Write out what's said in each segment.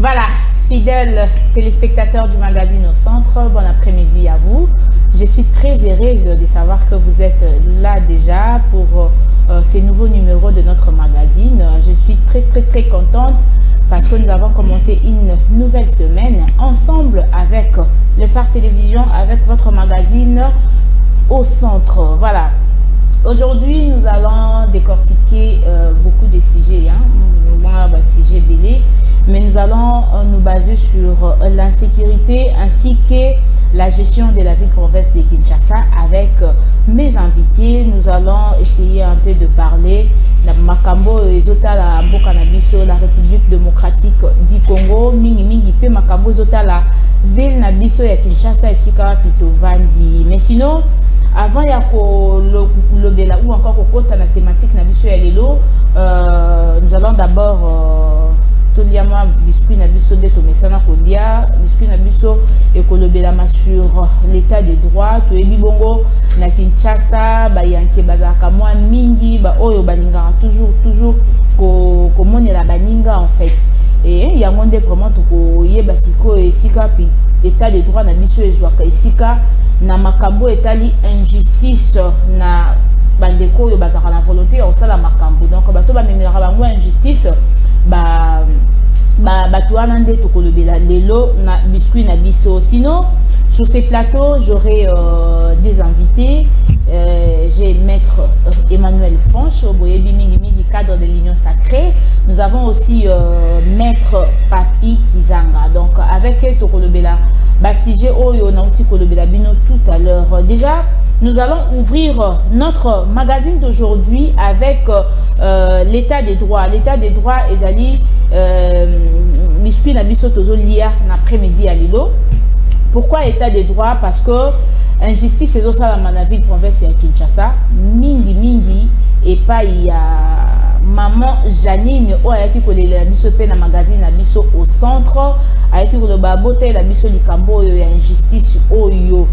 Voilà, fidèles téléspectateurs du magazine Au Centre, bon après-midi à vous. Je suis très heureuse de savoir que vous êtes là déjà pour ces nouveaux numéros de notre magazine. Je suis très contente parce que nous avons commencé une nouvelle semaine ensemble avec le Phare Télévision, avec votre magazine Au Centre. Voilà. Aujourd'hui, nous allons décortiquer beaucoup de sujets, sujets belés, mais nous allons nous baser sur l'insécurité ainsi que la gestion de la ville-province de Kinshasa avec mes invités. Nous allons essayer un peu de parler de Makambo Ezota la Mboka na biso, la République démocratique du Congo, mingi pe Makambo Ezota la ville na biso ya Kinshasa esika Pitovandi. Mais sinon, avant ya le bela ou encore kokota la thématique na biso ya lelo, nous allons d'abord toliama biscuit na biso de tomesana kolia biscuit na biso ekolobelama sur l'état de droit to ebi bongo na Kinshasa ba yanke bazaka mwa mingi ba oyo balinga toujours ko monela baninga en fait et ya monde vraiment to ko yeba siko esika pi état de droit na biso ezwaka esika na makambo etali injustice na bandeko oyo bazaka na volonté ya osala makambo donc bato ba memelaka bango injustice batuana nde tokolobela lelo na biscuit na biso. Sinon sur ces plateaux j'aurai des invités. J'ai maître Emmanuel Franche boyebi mingi cadre de l'Union Sacrée. Nous avons aussi maître Papi Kizanga. Donc avec tokolobela sujet oyo nauti kolobela bino tout à l'heure. Déjà nous allons ouvrir notre magazine d'aujourd'hui avec l'état des droits. L'état des droits ezali biscuit na biso tozo lia na après-midi à Lilo. Pourquoi état des droits? Parce que injustice ezo sala na ville province ya Kinshasa mingi et pas il y a maman Janine o ayaki kolela biso pe na magazine na biso Au Centre ayaki koloba bote la biso likambo oyo ya injustice oyo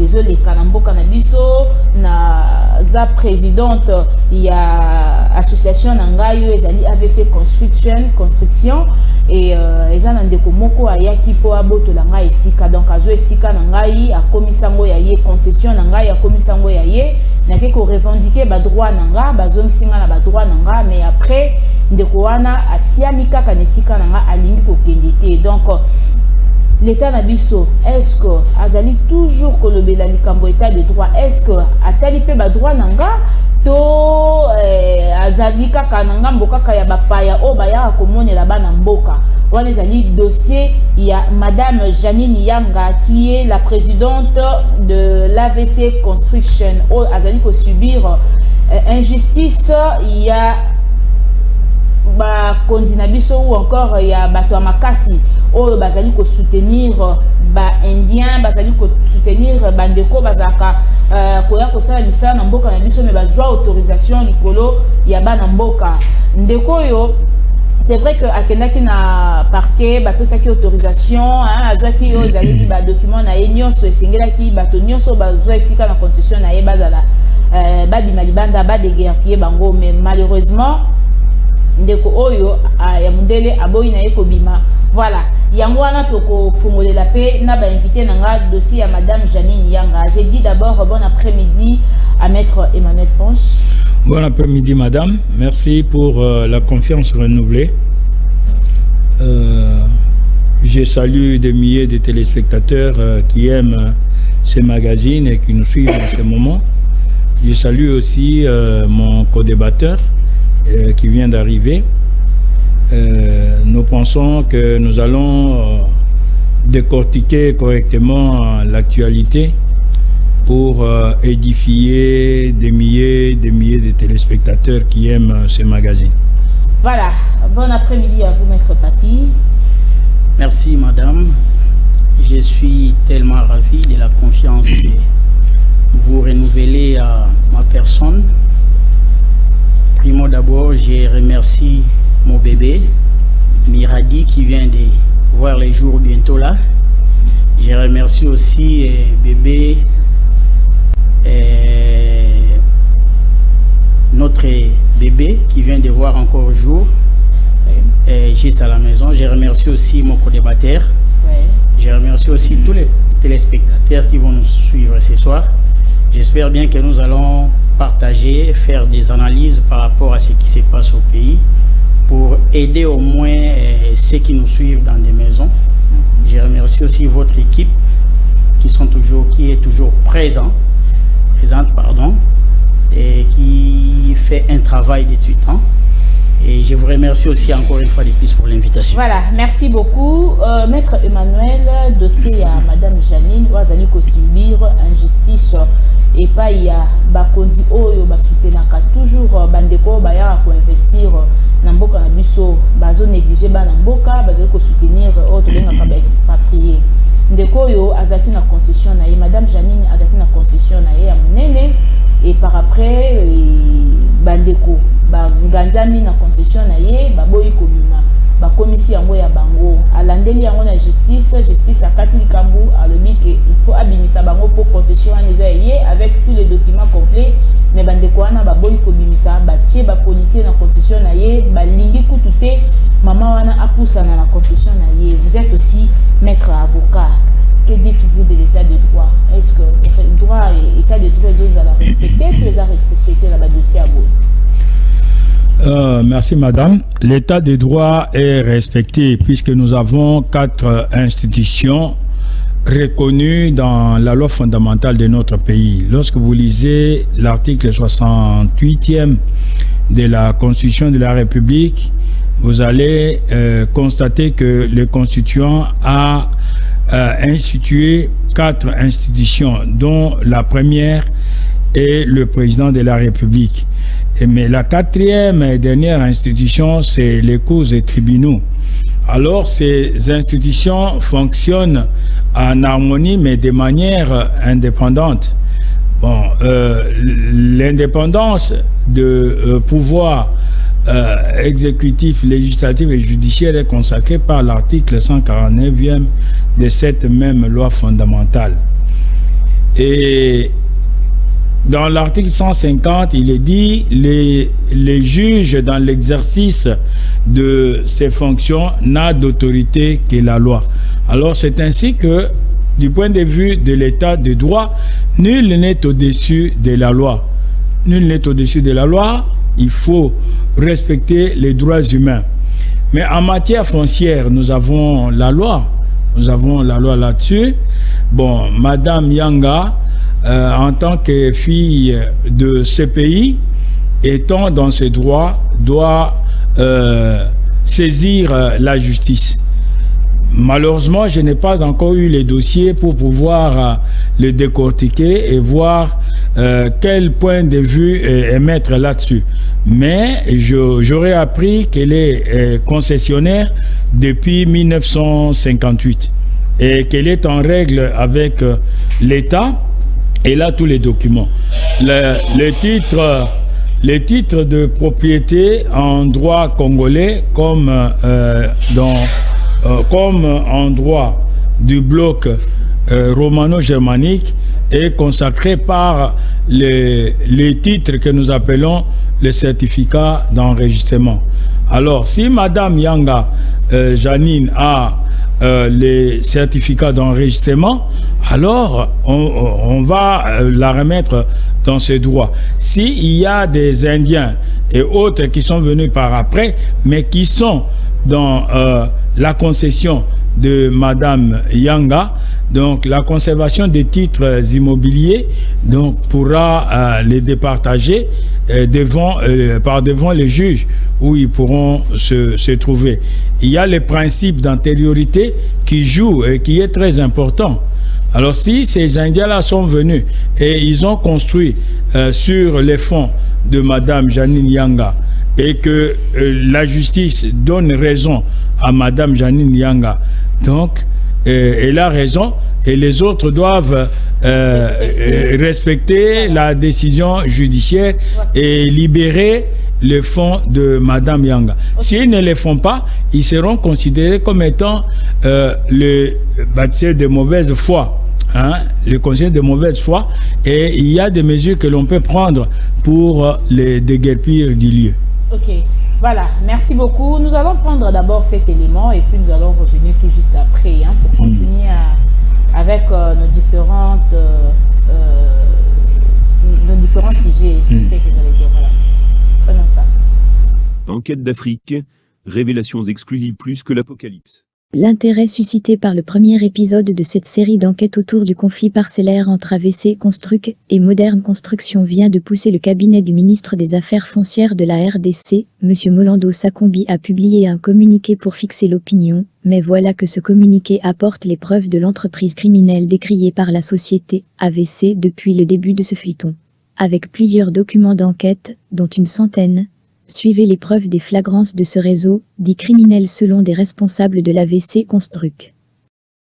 ezo leka na mboka na biso na za présidente ya association na ngai oyo ezali AVC construction et eza na ndeko moko ayaki po abotola ngai esika donc azo esika na ngai akomisango ya ye concession na ngai akomisango ya ye nake ko revendiquer ba droit na nga bazongisinga na ba droit na nga mais après ndeko wana asiami kaka na esika na nga alingi kokende te. Donc l'état na biso est-ce que azali toujours kolobela likambo état de droit, est-ce que atali pe ba droit na nga to azali kaka na nga mboka ya bapaya o baya komonela bana mboka. Voilà les dossier, il y a madame Janine Yanga qui est la présidente de l'AVC Construction au azali ko subir injustice. Il y a Kondinabiso ou encore il y a Bato Makasi au bazali ko soutenir ba indien bazali ko soutenir bandeko bazaka koya ko sala lisa na mboka na biso mais bazwa autorisation likolo ya bana mboka ndeko yo. C'est vrai que akendaki na parquet ba pesaki autorisation azwaki yo ezali ba document na enyoso esengelaki bato nyonso bazwa esika na concession na ye bazala babima libanda ba de guerre pied bango mais malheureusement ndeko oyo ya mundele aboyi na ye kobima. Voilà, yango wana toko fungolela pe na ba invité na nga dossier ya madame Janine Yanga. J'ai dit d'abord bon après-midi à maître Emmanuel Franche. Bon après-midi madame, merci pour la confiance renouvelée. Je salue des milliers de téléspectateurs qui aiment ces magazines et qui nous suivent en ce moment. Je salue aussi mon co-débatteur qui vient d'arriver. Nous pensons que nous allons décortiquer correctement l'actualité pour édifier des milliers de téléspectateurs qui aiment ce magazine. Voilà, bon après-midi à vous maître Papi. Merci madame, je suis tellement ravi de la confiance que vous renouvelez à ma personne. Primo d'abord, je remercie mon bébé Miradi qui vient de voir les jours bientôt là. Je remercie aussi bébé notre bébé qui vient de voir encore jour. juste à la maison. Je remercie aussi mon co-débatteur. Ouais. Je remercie aussi tous les téléspectateurs qui vont nous suivre ce soir. J'espère bien que nous allons partager, faire des analyses par rapport à ce qui se passe au pays pour aider au moins ceux qui nous suivent dans des maisons. Je remercie aussi votre équipe qui est toujours présente, et qui fait un travail d'étude. Et je vous remercie aussi encore une fois de plus pour l'invitation. Voilà, merci beaucoup. Maître Emmanuel, dossier à Madame Janine, Ouazali Kosibir, injustice, et pas il y a Bakondi Oyo, Basoutenaka, toujours Bandeko, Bayara pour investir dans Mboka Nabiso, Bazo négligé Banamboka, Bazali ko soutenir autre Benga expatrié. Ndeko Yo, Azaki na concession na ye, Madame Janine, Azaki na concession na ye, à Monene, et par après, Bandeko. Nganzami na concession na ye baboyi komina ba komisi yango ya bango alandeli yango na justice akati likambu alobi ke il faut abimisa bango pour concession eza ye avec tous les documents complets mais bandeko wana baboyi kobimisa batie ba policier na concession na ye balingi kutute mama wana apusana na concession na ye. Vous êtes aussi maître avocat, que dites-vous de l'état de droit? Est-ce que le droit et état de droit les a respecté, que les a respecté là-bas dossier à bout? Merci madame. L'état de droit est respecté puisque nous avons 4 institutions reconnues dans la loi fondamentale de notre pays. Lorsque vous lisez l'article 68e de la Constitution de la République, vous allez constater que le constituant a institué 4 institutions, dont la première est le président de la République. Mais la 4e et dernière institution, c'est les cours et tribunaux. Alors, ces institutions fonctionnent en harmonie, mais de manière indépendante. Bon, l'indépendance de pouvoir exécutif, législatif et judiciaire est consacrée par l'article 149e de cette même loi fondamentale. Et dans l'article 150, il est dit les juges dans l'exercice de ces fonctions n'a d'autorité que la loi. Alors c'est ainsi que, du point de vue de l'état de droit, nul n'est au-dessus de la loi. Nul n'est au-dessus de la loi, il faut respecter les droits humains. Mais en matière foncière, nous avons la loi. Nous avons la loi là-dessus. Bon, Madame Yanga, en tant que fille de ce pays, étant dans ses droits, doit saisir la justice. Malheureusement, je n'ai pas encore eu les dossiers pour pouvoir le décortiquer et voir quel point de vue émettre là-dessus. Mais j'aurais appris qu'elle est concessionnaire depuis 1958 et qu'elle est en règle avec l'État. Elle a tous les documents. Les titres de propriété en droit congolais, comme en droit du bloc romano-germanique, est consacré par les titres que nous appelons les certificats d'enregistrement. Alors, si Madame Yanga Janine a les certificats d'enregistrement, alors on va la remettre dans ses droits. S'il y a des Indiens et autres qui sont venus par après, mais qui sont dans la concession de Madame Yanga, donc la conservation des titres immobiliers donc pourra les départager devant les juges où ils pourront se trouver. Il y a le principe d'antériorité qui joue et qui est très important. Alors si ces Indiens-là sont venus et ils ont construit sur les fonds de Madame Janine Yanga et que la justice donne raison à Madame Janine Yanga, donc elle a raison et les autres doivent respecter la décision judiciaire et libérer les fonds de Madame Yanga. S'ils ne les font pas, ils seront considérés comme étant le bâtisseur de mauvaise foi. Le conseil de mauvaise foi, et il y a des mesures que l'on peut prendre pour les déguerpir du lieu. Ok. Voilà, merci beaucoup. Nous allons prendre d'abord cet élément et puis nous allons revenir tout juste après pour continuer avec nos différents sujets. C'est que j'allais dire. Voilà. Prenons ça. Enquête d'Afrique, révélations exclusives plus que l'Apocalypse. L'intérêt suscité par le premier épisode de cette série d'enquêtes autour du conflit parcellaire entre AVC Construc et Moderne Construction vient de pousser le cabinet du ministre des Affaires foncières de la RDC, M. Molando Sakombi, a publié un communiqué pour fixer l'opinion, mais voilà que ce communiqué apporte les preuves de l'entreprise criminelle décriée par la société AVC depuis le début de ce feuilleton. Avec plusieurs documents d'enquête, dont une centaine, suivez les preuves des flagrances de ce réseau, dit criminel selon des responsables de l'AVC Construc.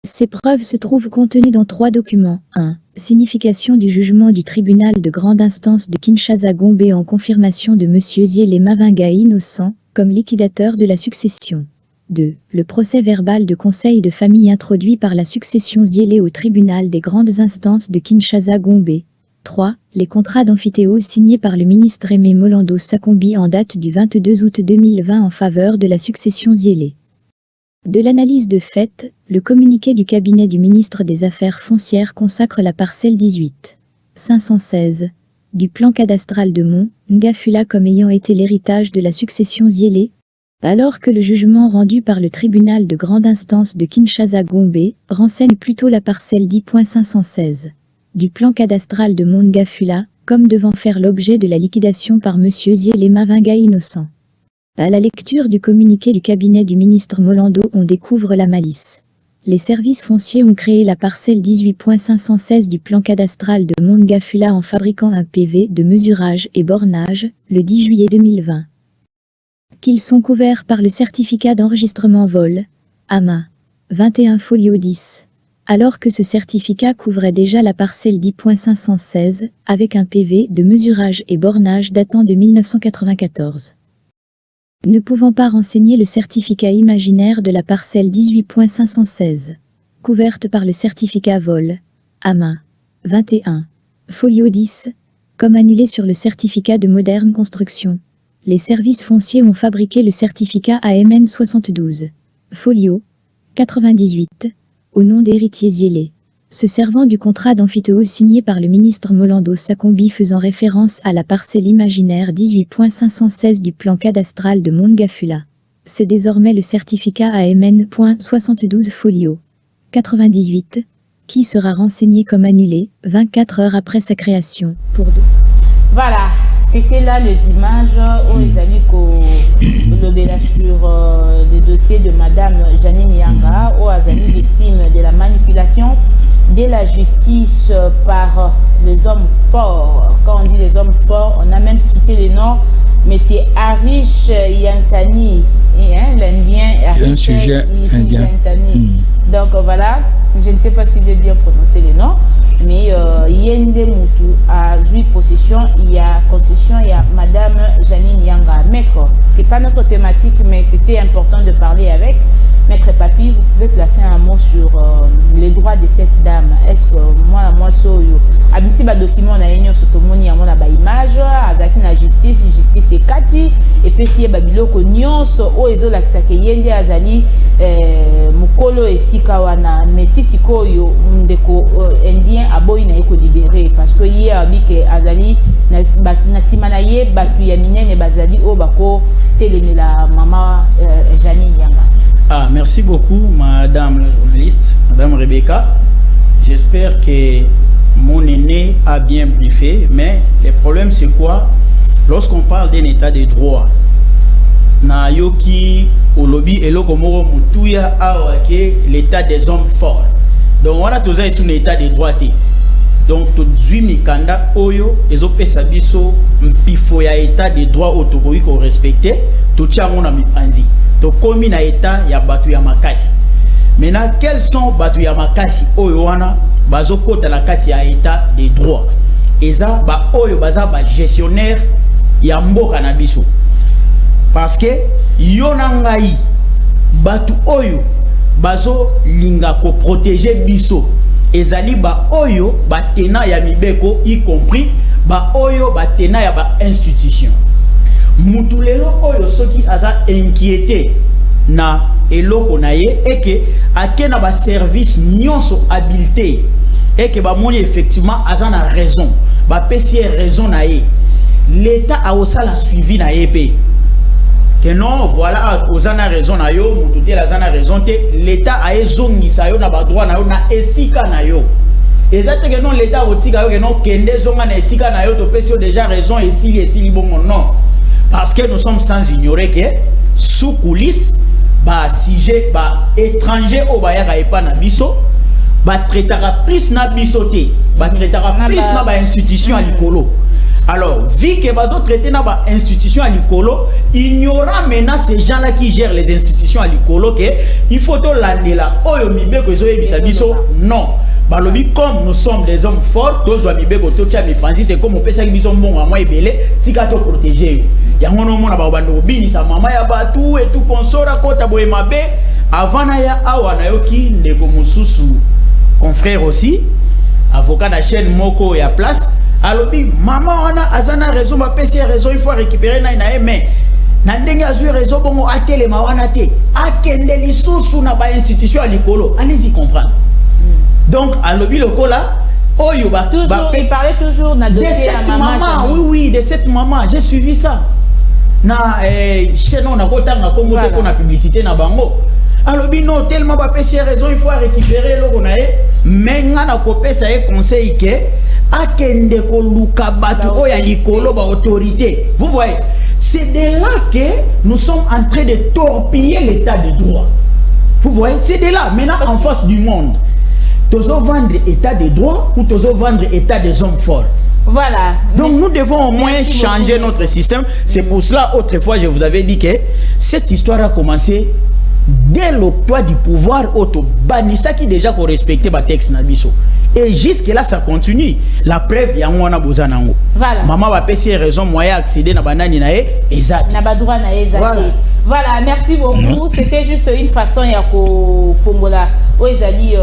Ces preuves se trouvent contenues dans 3 documents. 1. Signification du jugement du tribunal de grande instance de Kinshasa-Gombe en confirmation de M. Ziele Mavinga innocent, comme liquidateur de la succession. 2. Le procès verbal de conseil de famille introduit par la succession Ziele au tribunal des grandes instances de Kinshasa-Gombe. 3. Les contrats d'amphithéose signés par le ministre Aimé Molando Sakombi en date du 22 août 2020 en faveur de la succession Ziele. De l'analyse de fait, le communiqué du cabinet du ministre des Affaires foncières consacre la parcelle 18 516 du plan cadastral de Mont Ngafula comme ayant été l'héritage de la succession Ziele, alors que le jugement rendu par le tribunal de grande instance de Kinshasa-Gombe renseigne plutôt la parcelle 10.516 du plan cadastral de Mont Ngafula, comme devant faire l'objet de la liquidation par M. Ziele Mavinga innocent. À la lecture du communiqué du cabinet du ministre Molando, on découvre la malice. Les services fonciers ont créé la parcelle 18.516 du plan cadastral de Mont Ngafula en fabriquant un PV de mesurage et bornage, le 10 juillet 2020. Qu'ils sont couverts par le certificat d'enregistrement vol, AMA, 21 folio 10. Alors que ce certificat couvrait déjà la parcelle 10.516, avec un PV de mesurage et bornage datant de 1994. Ne pouvant pas renseigner le certificat imaginaire de la parcelle 18.516, couverte par le certificat vol, AMA, 21, folio 10, comme annulé sur le certificat de moderne construction, les services fonciers ont fabriqué le certificat AMN 72, folio, 98, au nom d'héritier Ziele, se servant du contrat d'amphithéose signé par le ministre Molando Sakombi faisant référence à la parcelle imaginaire 18.516 du plan cadastral de Mont Ngafula. C'est désormais le certificat AMN.72 folio 98, qui sera renseigné comme annulé 24 heures après sa création. Pour deux. Voilà, c'était là les images où ils allaient sur le dossier de Madame Janine Yanga, où elle est victime de la manipulation de la justice par les hommes forts. Quand on dit les hommes forts, on a même cité le nom, mais c'est Harish Yantani, l'Indien. Un sujet indien. Donc voilà, je ne sais pas si j'ai bien prononcé le nom, mais Yende Moutou a eu possession, il y a concession, il y a Madame Janine Yanga. Maître, c'est pas notre thématique, mais c'était important de parler avec. Maître Papi, vous pouvez placer un mot sur les droits de cette dame. Est-ce que moi soy abimsi ba document na yenyo sotomoni amona ba image azaki na justice c'est kati et puis si ba biloko nyonso o ezola kisake yende azali mukolo esika wana metisi koyo ndeko indien aboyi na eko libéré parce que hier abike azali na simana ye batu ya minene bazali o bako telemela mama Janine Yanga. Ah, merci beaucoup, madame la journaliste, madame Rebecca. J'espère que mon aîné a bien briefé, mais le problème c'est quoi? Lorsqu'on parle d'un état de droit, na yoki au lobby et lokomoro mutuya awake l'état des hommes forts. Donc voilà tout ça est un état de droit. Donc tout mikanda oyo ezopesa biso mpifo ya état de droit autokoki ko respecter tout chango na mipanzi. To komi na état ya batu ya makasi. Maintenant quels sont batu ya makasi oyo wana bazokota la kati ya état de droit. Eza ba oyo baza ba gestionnaire ya mboka na biso. Parce que yona ngai batu oyo bazo linga ko protéger biso. Ezali ba oyo ba tena ya mibeko y compris ba oyo ba tena ya ba institution. mutulelo oyo soki aza inquiété na eloko na ye et que ake na ba service nyonso habilité et que ba moni effectivement aza na raison ba pesi raison na ye l'état a aussi la suivi na ye pe que non voilà ozana raison na yo mututé la zana raison te l'état a ezongisa yo na ba droit na yo na esika na yo exactement que non l'état otika yo que non kende zonga na esika na yo to pesi yo déjà raison esili bongo non parce que nous sommes sans ignorer que sous coulisses ba sujet ba étranger au bayaka epa na biso ba traitera plus na bisoté ba traitera plus na ba institution à l'icolo. Alors vu que bazo traiter na ba institution à l'icolo, il y aura maintenant ces gens là qui gèrent les institutions à l'icolo que il faut to landela oyo mibeko zo yebisa biso non. Balobi comme nous sommes des hommes forts, tous les mibeko to tia mi panzi c'est comme on peut ça qui biso mbongo moi ebele tika to protéger. Yango no mona ba bando bini sa mama ya batu et tout consora kota boye mabe avant na ya awa na yoki ndeko mususu confrère aussi avocat de chaîne moko ya place alobi maman wana azana raison ba pesi raison il faut récupérer na mais na ndenge azui raison bongo atele mawana te akende lisusu na ba institution à l'icolo allez-y comprendre donc alobi lokola oyo ba toujours il parlait toujours na dossier à maman oui de cette maman j'ai suivi ça na chez nous on a kotanga comme te pour la publicité na bango alobi non tellement ba pesi raison il faut récupérer loko na ye mais ngana ko pesa e conseil que akende ko luka batu oya likolo ba autorité vous voyez c'est de là que nous sommes en train de torpiller l'état de droit vous voyez c'est de là maintenant en face du monde tozo vendre état de droit ou tozo vendre état des hommes forts. Voilà. Donc nous devons au moins changer notre système. C'est pour cela, autrefois, je vous avais dit que cette histoire a commencé dès l'octroi du pouvoir auto Banissa qui déjà qu'on respectait le texte Nabiso. Et jusque là, ça continue. La preuve, il y a un bozanango. Voilà. Maman va passer raison, moyen accéder à banani nae exact. Na badroit na exact. Voilà, merci beaucoup. C'était juste une façon ya ko fongola o ezali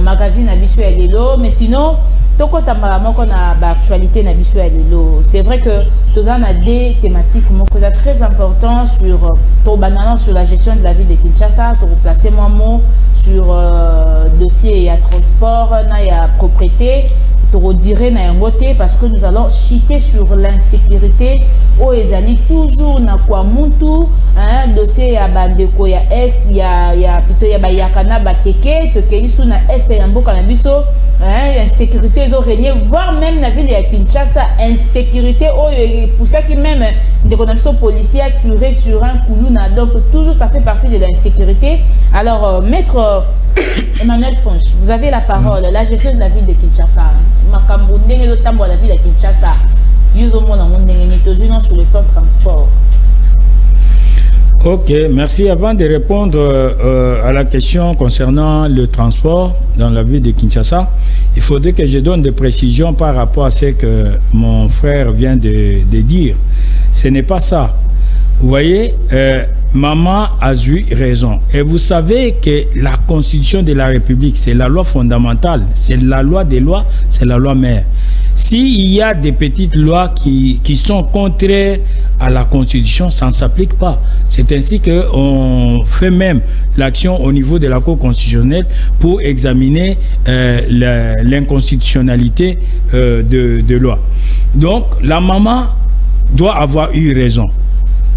magazine Nabiso ya lelo, mais sinon toko tambala moko na ba actualité Nabiso ya lelo. C'est vrai que tous on a des thématiques moko très importantes sur sur la gestion de la ville de Kinshasa, pour placer mon mot sur dossier et transport, et propriété, pour dire na yangote parce que nous allons chiter sur l'insécurité au ezali toujours na kwa muntu dossier ya bandeko ya est ya plutôt ya bayakana bateke to keisu na est ya mboka na biso insécurité zo régner voire même na ville ya Kinshasa insécurité pour ça qui même des conditions policiers tués sur un kuluna donc toujours ça fait partie de l'insécurité. Alors maître Emmanuel Fonch, vous avez la parole, la gestion de la ville de Kinshasa. Makambo ndenge lo tambo la ville de Kinshasa. Yuzo mona ndenge mitozuna sur le plan transport. Ok, merci. Avant de répondre à la question concernant le transport dans la ville de Kinshasa, il faudrait que je donne des précisions par rapport à ce que mon frère vient de dire. Ce n'est pas ça. Vous voyez, maman a eu raison. Et vous savez que la Constitution de la République, c'est la loi fondamentale, c'est la loi des lois, c'est la loi mère. S'il y a des petites lois qui sont contraires à la Constitution, ça ne s'applique pas. C'est ainsi qu'on fait même l'action au niveau de la Cour constitutionnelle pour examiner l'inconstitutionnalité de loi. Donc, la maman doit avoir eu raison.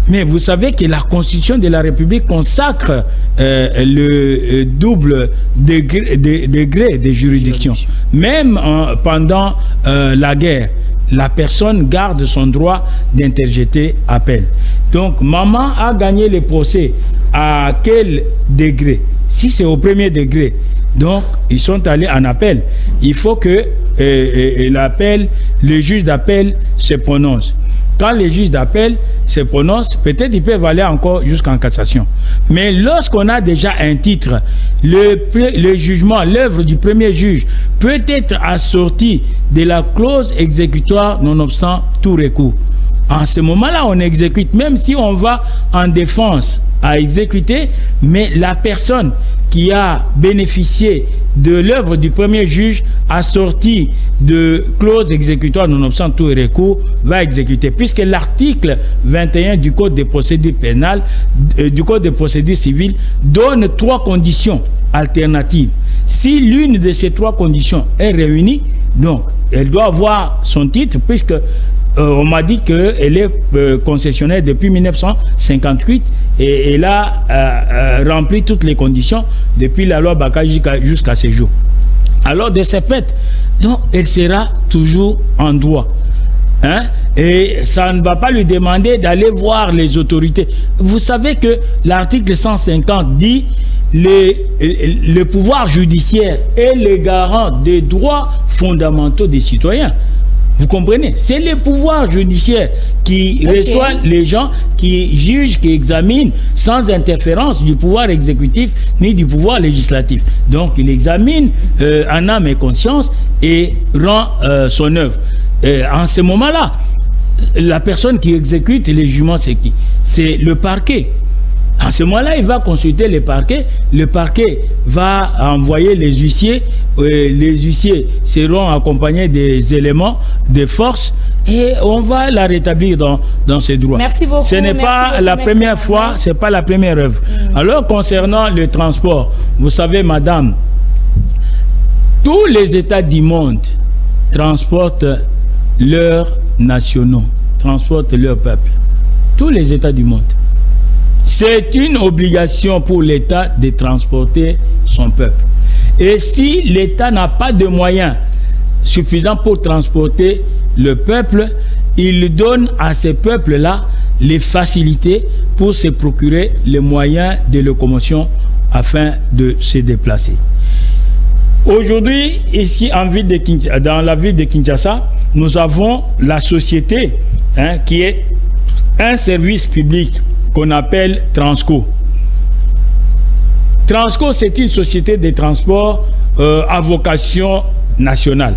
Mais vous savez que la Constitution de la République consacre le double degré de juridiction. Même pendant la guerre, la personne garde son droit d'interjeter appel. Donc, maman a gagné le procès. À quel degré? Si c'est au premier degré, donc ils sont allés en appel. Il faut que le juge d'appel se prononce. Quand les juges d'appel se prononcent, peut-être ils peuvent aller encore jusqu'en cassation. Mais lorsqu'on a déjà un titre, le jugement, l'œuvre du premier juge peut être assortie de la clause exécutoire nonobstant tout recours. En ce moment-là, on exécute, même si on va en défense à exécuter, mais la personne qui a bénéficié de l'œuvre du premier juge assortie de clauses exécutoires nonobstant tout recours va exécuter, puisque l'article 21 du Code des procédures pénales, du Code des procédures civiles, donne 3 conditions alternatives. Si l'une de ces 3 conditions est réunie, donc elle doit avoir son titre, puisque on m'a dit qu'elle est concessionnaire depuis 1958 et elle a rempli toutes les conditions depuis la loi Baka jusqu'à ce jour. Alors de ce fait, donc, elle sera toujours en droit. Hein? Et ça ne va pas lui demander d'aller voir les autorités. Vous savez que l'article 150 dit le pouvoir judiciaire est le garant des droits fondamentaux des citoyens. Vous comprenez? C'est le pouvoir judiciaire qui reçoit les gens, qui juge, qui examine sans interférence du pouvoir exécutif ni du pouvoir législatif. Donc il examine en âme et conscience et rend son œuvre. En ce moment-là, la personne qui exécute les jugements, c'est qui? C'est le parquet. En ce moment-là, il va consulter le parquet va envoyer les huissiers. Les huissiers seront accompagnés des éléments de force et on va la rétablir dans ses droits. Merci beaucoup. Ce n'est pas la première fois, c'est pas la première œuvre. Alors, concernant le transport, vous savez, madame, tous les États du monde transportent leurs nationaux, transportent leur peuple. Tous les États du monde. C'est une obligation pour l'État de transporter son peuple. Et si l'État n'a pas de moyens suffisants pour transporter le peuple, il donne à ces peuples-là les facilités pour se procurer les moyens de locomotion afin de se déplacer. Aujourd'hui, ici dans la ville de Kinshasa, nous avons la société qui est un service public qu'on appelle Transco. Transco, c'est une société de transport à vocation nationale.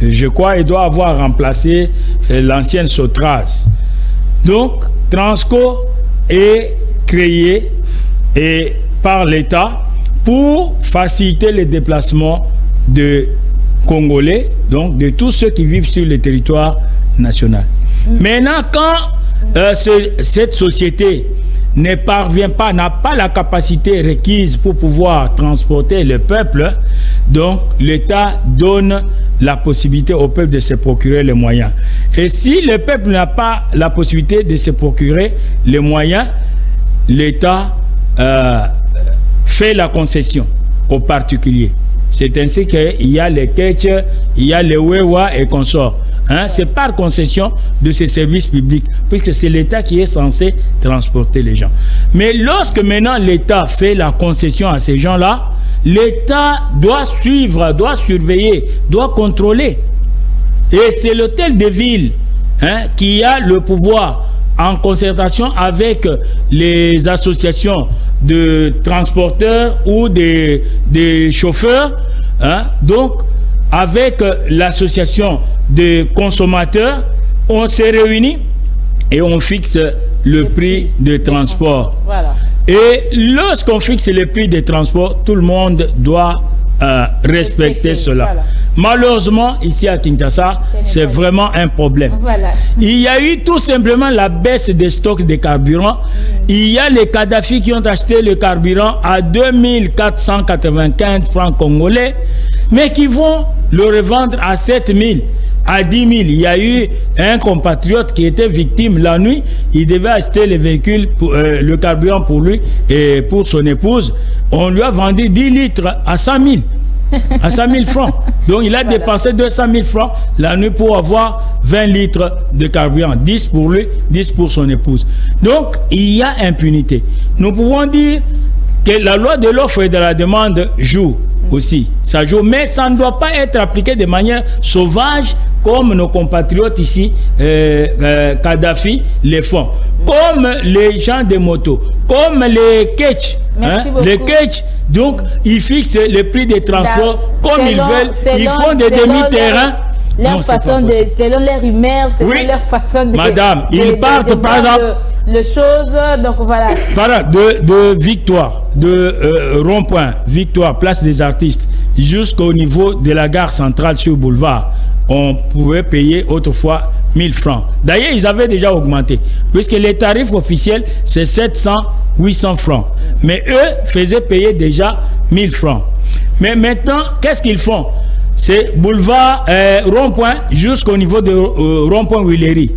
Je crois qu'elle doit avoir remplacé l'ancienne Sotras. Donc, Transco est créé par l'État pour faciliter les déplacements de Congolais, donc de tous ceux qui vivent sur le territoire national. Maintenant, quand cette société ne parvient pas, n'a pas la capacité requise pour pouvoir transporter le peuple, donc l'État donne la possibilité au peuple de se procurer les moyens. Et si le peuple n'a pas la possibilité de se procurer les moyens, l'État fait la concession aux particuliers. C'est ainsi qu'il y a les Ketch, il y a les Wewa et consorts. C'est par concession de ces services publics, puisque c'est l'État qui est censé transporter les gens. Mais lorsque maintenant l'État fait la concession à ces gens-là, l'État doit suivre, doit surveiller, doit contrôler. Et c'est l'hôtel de ville qui a le pouvoir, en concertation avec les associations de transporteurs ou des chauffeurs, donc avec l'association des consommateurs, on s'est réunis et on fixe le prix de transport. Voilà. Et lorsqu'on fixe le prix de transport, tout le monde doit respecter cela. Voilà. Malheureusement, ici à Kinshasa, c'est vraiment un problème. Voilà. Il y a eu tout simplement la baisse des stocks de carburant. Il y a les Kadhafi qui ont acheté le carburant à 2495 francs congolais, mais qui vont le revendre à 7000. À 10 000, il y a eu un compatriote qui était victime la nuit. Il devait acheter le véhicule, le carburant pour lui et pour son épouse. On lui a vendu 10 litres à 100 000. À 100 000 francs. Donc il a dépensé 200 000 francs la nuit pour avoir 20 litres de carburant. 10 pour lui, 10 pour son épouse. Donc il y a impunité. Nous pouvons dire que la loi de l'offre et de la demande joue aussi. Ça joue, mais ça ne doit pas être appliqué de manière sauvage comme nos compatriotes ici, Kadhafi, les font. Comme les gens des motos, comme les Ketch. Les Ketch, donc, ils fixent le prix des transports comme ils veulent. Ils font des demi-terrains. leur façon de, selon les rumeurs, selon leur façon de... Madame, ils partent par exemple... Les choses, donc voilà. Voilà, de Victoire, de Rond-Point, Victoire, Place des Artistes, jusqu'au niveau de la gare centrale sur Boulevard, on pouvait payer autrefois 1000 francs. D'ailleurs, ils avaient déjà augmenté, puisque les tarifs officiels, c'est 700, 800 francs. Mais eux faisaient payer déjà 1000 francs. Mais maintenant, qu'est-ce qu'ils font? C'est Boulevard, Rond-Point, jusqu'au niveau de Rond-Point Huilery.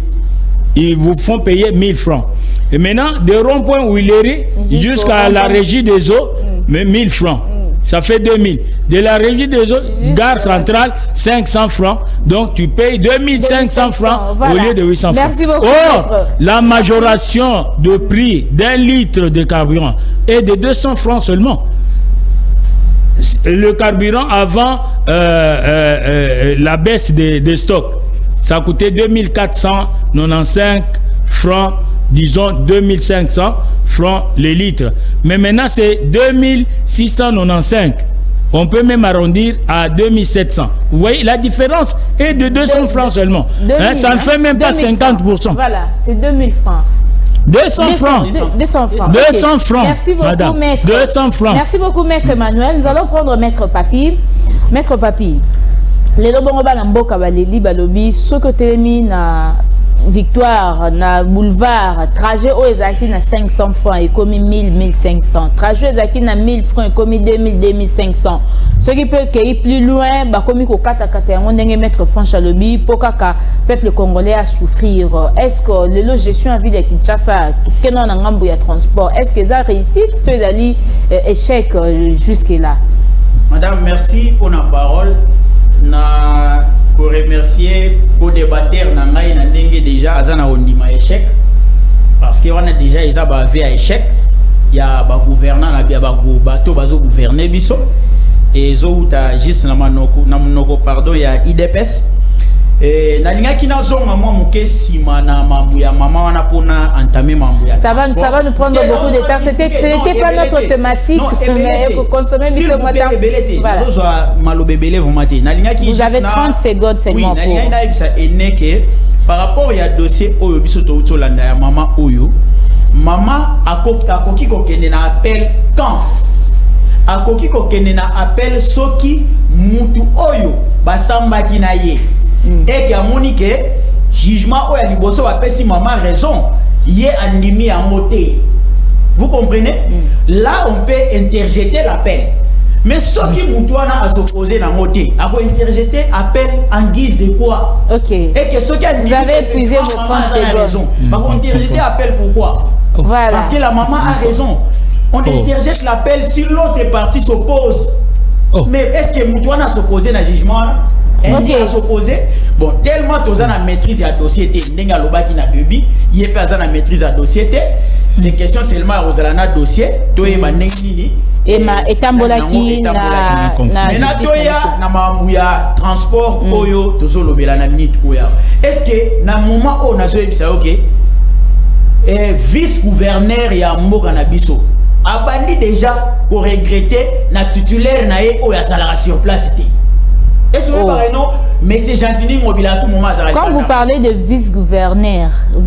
Ils vous font payer 1000 francs. Et maintenant, de Rond-Point Huilery jusqu'à la Régie des Eaux, mais 1000 francs. Ça fait 2000. De la Régie des Eaux, gare centrale, 500 francs. Donc, tu payes 2500 francs au lieu de 800 francs. Merci beaucoup. Or, la majoration de prix d'un litre de carburant est de 200 francs seulement. Le carburant avant la baisse des stocks, ça coûtait 2495 francs, disons 2500 francs les litres. Mais maintenant, c'est 2695. On peut même arrondir à 2700. Vous voyez, la différence est de 200 francs seulement. 2000, ça ne fait même pas 50%. Voilà, c'est 2000 francs. 200 francs. 200 francs. 200 francs. Merci beaucoup, madame. maître. 200 francs. Merci beaucoup, maître Emmanuel. Nous allons prendre maître Papi. Maître Papi, les lobongoba na mboka baleli balobi soko telemi na Victoire na boulevard trajet au ezaki na 500 francs et commis 1000 1500. Trajet ezaki na 1000 francs et commis 2000 2500. Ce qui peut qu'il plus loin ba commis ko kata kata yango ndenge maître Franche alobi pokaka peuple congolais a souffrir. Est-ce que le gestion en ville de Kinshasa kenon na ngambo ya transport est-ce que ça réussit peut aller échec jusque là? Madame, merci pour la parole. Pour remercier pour débattre na ngai na ndenge déjà azana ondima échec parce que on a déjà ils a bavé à échec il y a ba gouvernant na bia ba bato bazo gouverner biso et zo uta juste na monoko pardon ya IDPS et na linga ki na zonga moi muke sima na mambu ya mama wana pona entamer mambu ya ça va nous prendre beaucoup de temps, c'était pas notre thématique mais il faut consommer biso matin voilà vous avez 30 secondes seulement pour par rapport à dossier oyo biso to landa ya mama oyo mama akoki kokende na appel quand akoki kokende na appel soki mutu oyo basambaki na ye et qui a moniqué jugement ou à liboso a pesi maman raison y est andimi à moté. Vous comprenez? Là on peut interjeter l'appel. Mais ce qui moutouana a s'opposé dans moté, a interjeter appel en guise de quoi? Ok. Et que ce qui a vous avez épuisé vos 30 secondes. On interjeter appel pourquoi? Voilà. Parce que la maman a raison. On interjette l'appel si l'autre partie s'oppose. Mais est-ce que moutouana s'opposé dans le jugement? Okay. S'opposer bon tellement tous na maîtrise à dossier ndenga lobaki na debi yé pas na maîtrise à dossier c'est question seulement aux alana dossier to e manengini et ma etambolaki na toya na mambuya transport oyo tozolobela na minute oya est-ce que na moment o na zoebisa OK et vice gouverneur ya mboka na biso abandi déjà pour regretter na titulaire na e oya salara sur place té. Mais c'est Gentini Mobila tout moment. Quand vous parlez de vice-gouverneur ou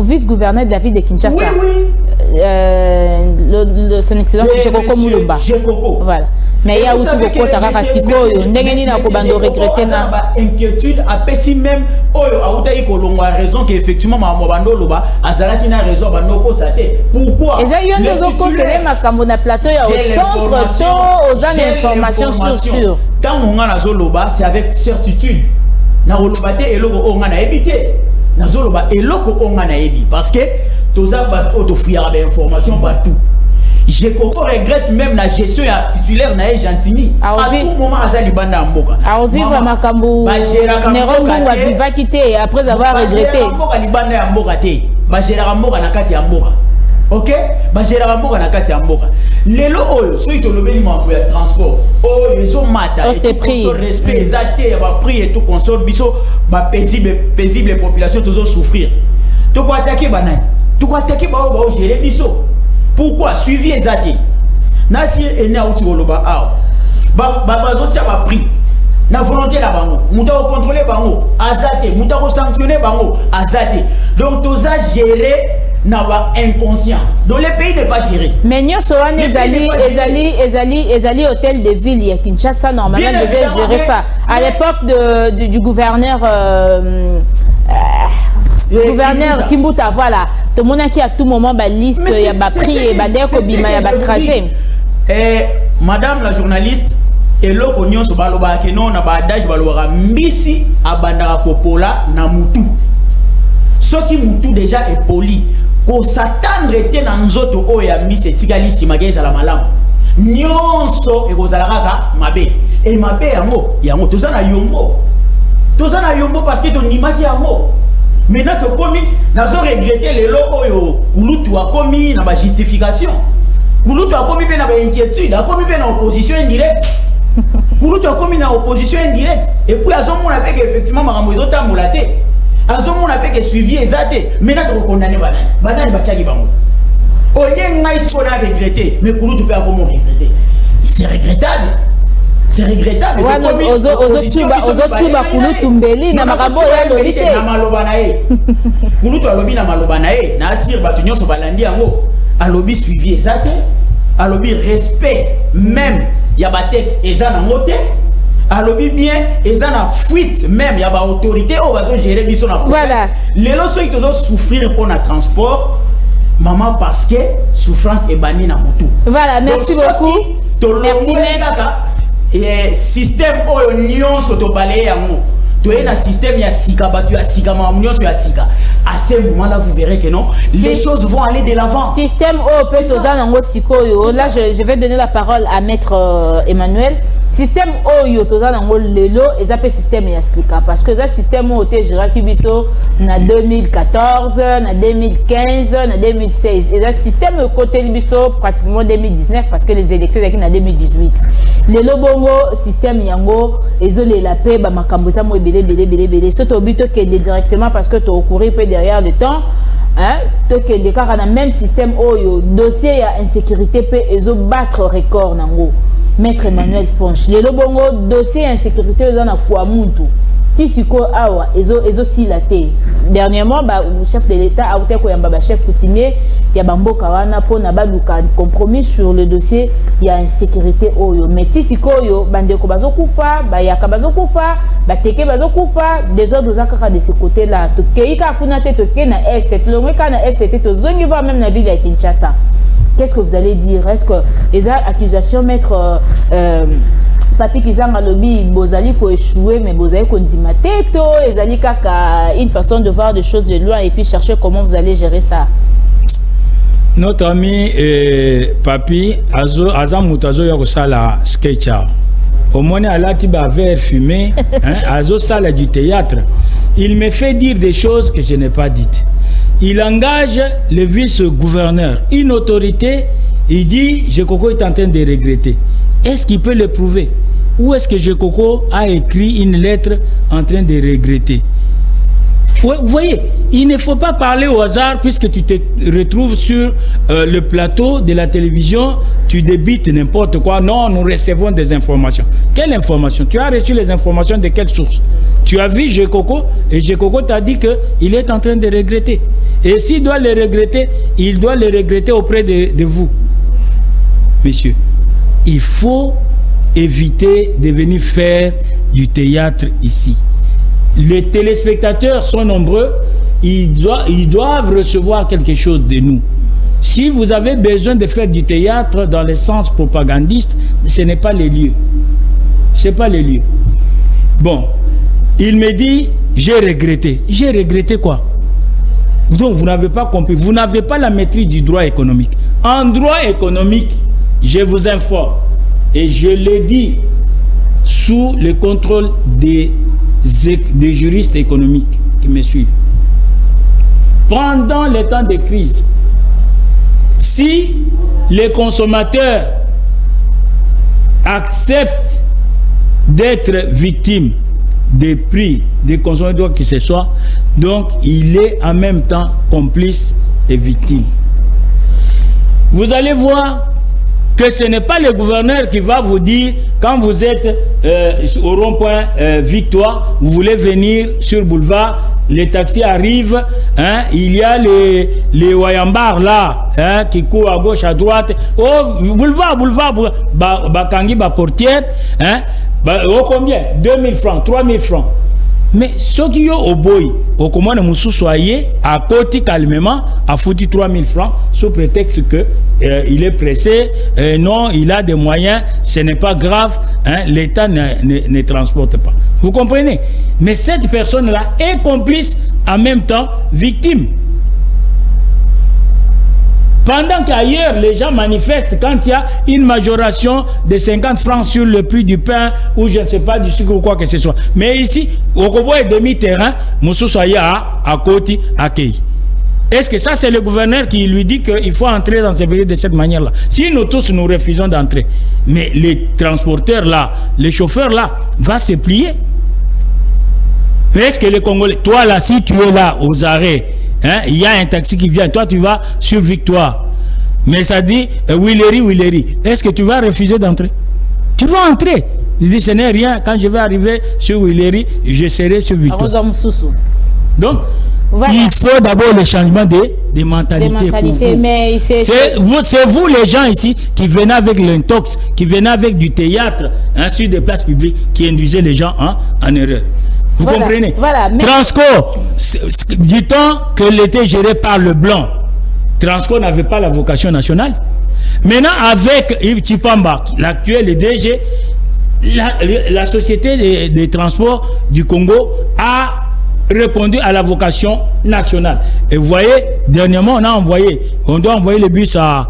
vice-gouverneur de la ville de Kinshasa, oui. Son excellence Chekoko Moulumba. Voilà. Mais il y a aussi beaucoup de Tarasiko, Ndengeni na Kobando regretter na inquiétude a pessi même oyo autayi kolongo a raison qu'effectivement Mabando Loba azalaki na raison bandoko saté. Pourquoi? Et ça y a deux autres c'est makambo na plateau ya au centre to aux informations sur quand on a la zoloba, c'est avec certitude. Na olobate eloko onga na ebité. Na zoloba eloko onga na ebi parce que toza ba autofuira ba information partout. Je regrette même la gestion ya titulaire na Gentini. À tout moment azali banda mboka. À vivre makambo. Nerongo wa viva quitter après avoir regretté. Mboka libanda ya mboka te. Ba gérera mboka na kati ya mboka. OK? Ba gérera mboka na kati ya mboka. Lelo oyo so itolobeli mambo ya transport oyo ezo mata so respect exacté ba prix et tout consort biso ba paisible population tozo souffrir to ko attaquer banani to ko attaquer ba gérer biso pourquoi suivi exacté na si ene auti koloba aw ba zo tia ba prix na volonté la bango muta ko contrôler bango azate muta ko sanctionner bango azate donc tout ça géré na ba inconscient donc les pays n'est pas géré mais nyo soane ezali hôtel de ville ya Kinshasa normalement devait gérer ça à l'époque du gouverneur gouverneur Kimbuta voilà tout le monde qui à tout moment ba liste ya ba prix et ba deko bima ya ba trajet madame la journaliste et l'autre nyonso baloba ke non na ba adage baloba mbisi abandaka popola na mutu soki mutu déjà est poli ko s'attendre te na nzoto oya mbisi tikali simageza la malamu nyonso e kozala kaka mabe et mabe yango tozana yombo parce que ton nimaki yango maintenant to komi nazo regretter les lots oyo kulutu a komi na ba justification kulutu a komi pe na ba inquiétude a komi pe na opposition indirecte kulutu a komi na opposition indirecte et puis azomona pe que effectivement makambo ezotambola te azomona pe que suivi ezate maintenant to condamner banani bachaki bango olie ngai siko na regretter mais kulutu pe a komo regretter c'est regrettable. C'est regrettable. Ozotuba kulutu mbeli na makambo ya lobite na maloba na ye. Kulutu alobi na maloba na ye na asir batu nyonso balandi yango. Alobi suivi ezate, alobi respect même ya ba texte ezana ngote. Alobi bien ezana fuite même ya ba autorité o bazo gérer biso na province. Voilà. Lelo so itozo souffrir pour na transport. Maman parce que souffrance est bannie na motu. Voilà, merci beaucoup. Merci et système oyo nyonso to balaye yango to na système ya sika batu ya sika nyonso ya sika à ce moment là vous verrez que non les choses vont aller de l'avant système oyo peut toza nango sikoyo là je vais donner la parole à maître Emmanuel système oyo toza nango lelo ezape système ya sika parce que ça système oyo te géraki biso na 2014 na 2015 na 2016 et ça système côté biso pratiquement 2019 parce que les élections étaient en 2018 lelo bongo système yango ezolela pe ba makambo za mo belé so to bito ke directement parce que to courir peu derrière le temps hein to ke de car na même système oyo dossier ya insécurité pe ezo battre record nango maître Emmanuel Fonch lelo bongo dossier insécurité ezo na kwa muntu tisiko awa ezo silaté dernièrement ba chef de l'état a outé ko yamba ba chef coutumier ya bamboka wana pona baluka compromis sur le dossier ya insécurité oyo mais tisiko oyo bandeko bazokufa bayaka bazokufa bateke bazokufa des autres zakaka de ce côté là to keika kuna te to ke na est to longeka na est to zongi va même na ville ya Kinshasa. Qu'est-ce que vous allez dire? Est-ce que les accusations maître Papi Kizanga lobby bozali ko échouer mais bozali ko ndima teto ezali kaka une façon de voir des choses de loin et puis chercher comment vous allez gérer ça. Notre ami Papi Azam Mutazo yako sala sketcha. Au moins alati ba verre fumé azo sala du théâtre. Il me fait dire des choses que je n'ai pas dites. Il engage le vice-gouverneur, une autorité, il dit Jekoko est en train de regretter. Est-ce qu'il peut le prouver? Où est-ce que Jekoko a écrit une lettre en train de regretter? Ouais, vous voyez, il ne faut pas parler au hasard puisque tu te retrouves sur le plateau de la télévision, tu débites n'importe quoi. Non, nous recevons des informations. Quelle information? Tu as reçu les informations de quelle source? Tu as vu Jekoko et Jekoko t'a dit qu'il est en train de regretter. Et s'il doit le regretter, il doit le regretter auprès de vous. Monsieur, il faut éviter de venir faire du théâtre ici. Les téléspectateurs sont nombreux, ils doivent recevoir quelque chose de nous. Si vous avez besoin de faire du théâtre dans le sens propagandiste, ce n'est pas les lieux. Ce n'est pas les lieux. Bon, il me dit, j'ai regretté. J'ai regretté quoi? Donc vous n'avez pas compris, vous n'avez pas la maîtrise du droit économique. En droit économique, je vous informe, et je le dis sous le contrôle des juristes économiques qui me suivent. Pendant les temps de crise, si les consommateurs acceptent d'être victimes des prix des consommateurs qui ce soit, donc il est en même temps complice et victime. Vous allez voir que ce n'est pas le gouverneur qui va vous dire, quand vous êtes au rond-point Victoire, vous voulez venir sur boulevard, les taxis arrivent, hein, il y a les Wayambars là, hein, qui courent à gauche, à droite. Oh, boulevard, Bakangi, portière, hein, oh, combien? 2000 francs, 3000 francs. Mais ceux qui ont au boy, au commande Moussou soyez à côté calmement, à foutu 3000 francs, sous prétexte que il est pressé, non, il a des moyens, ce n'est pas grave, hein, l'État ne transporte pas. Vous comprenez? Mais cette personne-là est complice, en même temps victime. Pendant qu'ailleurs, les gens manifestent quand il y a une majoration de 50 francs sur le prix du pain ou je ne sais pas du sucre ou quoi que ce soit. Mais ici, au Kobo et demi-terrain, Moussou Soya à côté, accueilli. Est-ce que ça, c'est le gouverneur qui lui dit qu'il faut entrer dans ces pays de cette manière-là? Si nous tous, nous refusons d'entrer, mais les transporteurs là, les chauffeurs là, vont se plier. Est-ce que les Congolais, toi là, si tu es là aux arrêts, hein, il y a un taxi qui vient, toi tu vas sur Victoire, mais ça dit Willery, est-ce que tu vas refuser d'entrer? Tu vas entrer. Il dit ce n'est rien, quand je vais arriver sur Willery, je serai sur Victoire. Donc, voilà. Il faut d'abord le changement des mentalités. Pour vous. Mais c'est vous les gens ici qui venez avec l'intox, qui venez avec du théâtre, hein, sur des places publiques, qui induisez les gens en erreur. Vous comprenez? Voilà, mais... Transco, dit-on que l'était géré par le blanc. Transco n'avait pas la vocation nationale. Maintenant, avec Yves Tchipamba, l'actuel DG, la société des transports du Congo a répondu à la vocation nationale. Et vous voyez, dernièrement, on doit envoyer les bus à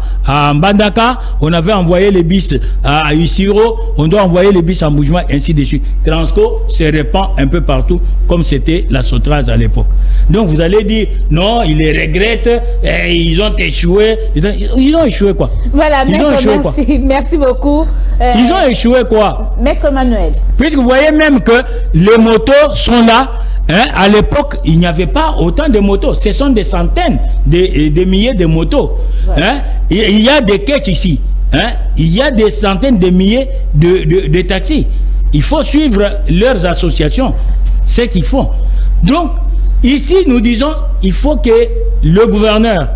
Mbandaka, on avait envoyé les bus à Isiro, on doit envoyer les bus à Moujma, ainsi de suite. Transco se répand un peu partout, comme c'était la Sotraz à l'époque. Donc vous allez dire, non, ils les regrettent, ils ont échoué. Ils ont échoué quoi? Voilà, ils ont échoué quoi? Merci beaucoup. Ils ont échoué quoi? Maître Emmanuel. Puisque vous voyez même que les motos sont là. Hein, à l'époque, il n'y avait pas autant de motos. Ce sont des centaines, des milliers de motos. Ouais. Hein? Il y a des quêtes ici. Hein? Il y a des centaines de milliers de taxis. Il faut suivre leurs associations, ce qu'ils font. Donc, ici, nous disons, il faut que le gouverneur,